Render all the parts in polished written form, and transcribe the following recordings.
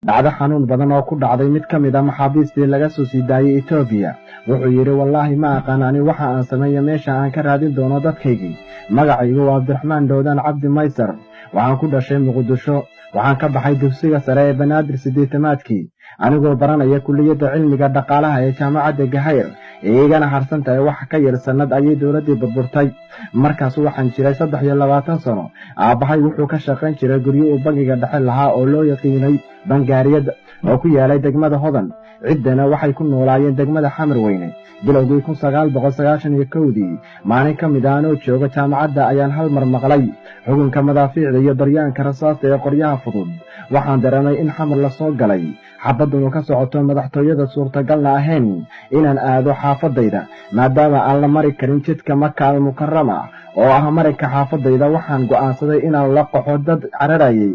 dhacdo xanuun badan oo ku dhacday mid ka mid ah maxaabiistii laga soo sii daayay Itoobiya. Wuxuu yidhi wallaahi ma aqaan ani waxa aan sameeyo meesha aan ka raadin doono dadkaygii. Magacaygu waa Cabdiraxmaan Dowdaan Cabdi Maysar. Waxaan ku dhashay Muqdisho. Waxaan ka baxay dugsiga sare ee Banaadir 8-maadkii anigoo baranaya kulliyadda cilmiga dhaqaalaha ee jaamacadda Gahayr. Iyagana harsan tahay wax ka yar sanad ayay dawladdu burburtay. Markaas waxaan jiray 23 sano. Aabahay wuxuu ka shaqayn jiray guryo uu bangiga dhexe lahaa oo loo yaqiinay Bangaariyada oo ku yaalay degmada Hodan. Ciidana waxay ku noolaayeen degmada Xamarweyne. Bilowgii 1991 maalin ka mid ah oo jooga jaamacadda ayaan hal mar maqlay xukunka madaafiicda iyo daryaanka rasaasta ee qoryaha fudud. Waxaan dareemay in xamar la soo galay. xabaddu ka socoto madaxtooyada suurtagalna ahayn inaan aado xaafadayda maadaama aan la mari karin jidka Makka al-Mukarrama oo ah marinka xaafadayda. Waxaan go'aansaday inaan la qaxo dad cararayay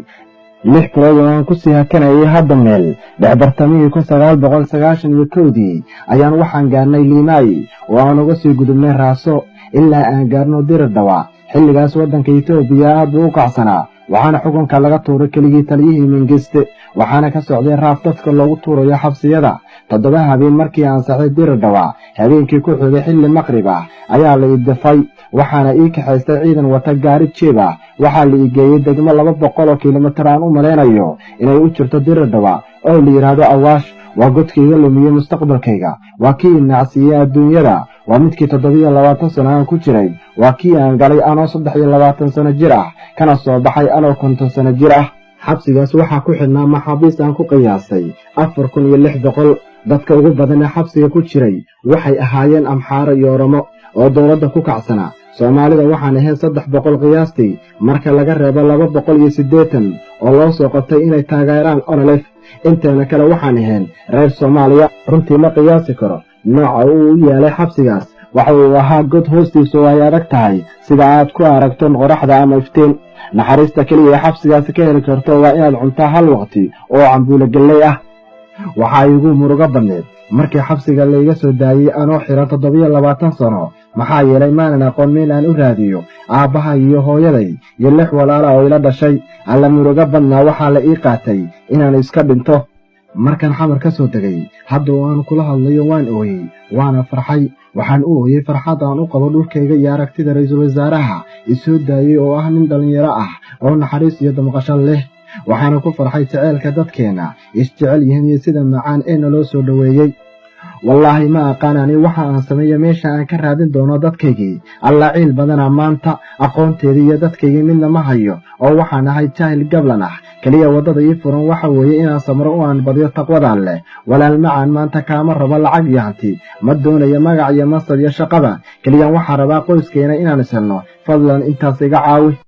6 bilood oo aan ku sii hakanayay hadda meel dhexbartamihii 1991 ayaan waxaan gaarnay Liimay oo aan uga sii gudubnay Raaso ilaa aan gaarno Diradhawa. xilligaas waddanka Itoobiya aad u kacsanaa waxaana xukunka laga tuuray keligii taliyihii Mengiste. waxaana ka socday raaf dadka loogu tuurayo xabsiyada. 7 habeen markii aan saxay Diradhawa habeenkii ku xigay xilli maqrib ah ayaa la idafay. waxaana ii kaxaystay ciidan wata gaari jeeb ah. waxaa la ii geeyay degmo 200 kiiloomitir aan u maleynayo inay u jirto Diradhawa oo la yiraahdo Awaash. waa godkayga lumiyay mustaqbalkayga. waa kii nacsiiyay adduunyada. waa midkii 27 sano aan ku jiray. waa kii aan galay anoo 23 sano jir ah kana soo baxay anoo 50 sano jir ah. xabsigaas waxaa ku xidhnaa maxaabiis aan ku qiyaasay 4600. dadka ugu badan ee xabsiga ku jiray waxay ahaayeen Amxaara iyo Oromo oo dawladda ku kacsanaa. Soomaalida waxaan ahayn 300 qiyaastii marka laga reebo 280 oo loo soo qabtay inay taageeraan ONLF. inteena kale waxaan ahayn reer Soomaaliya. runtii ma qiyaasi karo nooca uu u yeelay xabsigaas. waxa uu ahaa god hoostiisa oo ay adag tahay sida aad ku aragto qoraxda ama iftiin. naxariista kaliya ee xabsigaas ka heli karto waa inaad cuntaa hal waqti oo cambuulo galley ah. waxaa igu murugo badneed markii xabsiga layga soo daayay anoo xiran 27 sano. maxaa yeelay maanan aqoon meel aan u raadiyo aabbaha iyo hooyaday iyo 6 walaalo oo ila dhashay. alla murugo badnaa waxaa la ii qaatay inaan iska dhinto. markaan xamar ka soo tagay hadda aan kula hadlayo waan ooyay waana farxay. waxaan u ooyay farxad aan u qabo dhulkayga iyo aragtida ra'iisul wasaaraha isoo daayay oo ah nin dhalinyaro ah oo naxariis iyo damqasho leh. waxaana ku farxay jaceylka dadkeena isjecel yihiin iyo sida macaan ee naloo soo dhaweeyay. wallaahi ma aqaan ani waxa aan sameeyo meesha aan ka raadin doono dadkaygii. alla ciil badana maanta aqoonteedii iyo dadkaygii midna ma hayo oo waxaan ahay jaahil gablan ah. kaliya waddada ii furan waxa weeye inaan samro oo aan badiyo taqwada leh. walaal macaan maanta kaama rabo lacag iyo hanti. ma doonayo magac iyo masab iyo shaqada. kaliya waxaan rabaa qoyskeena inaan ishelno. fadlan intaas iga caawi.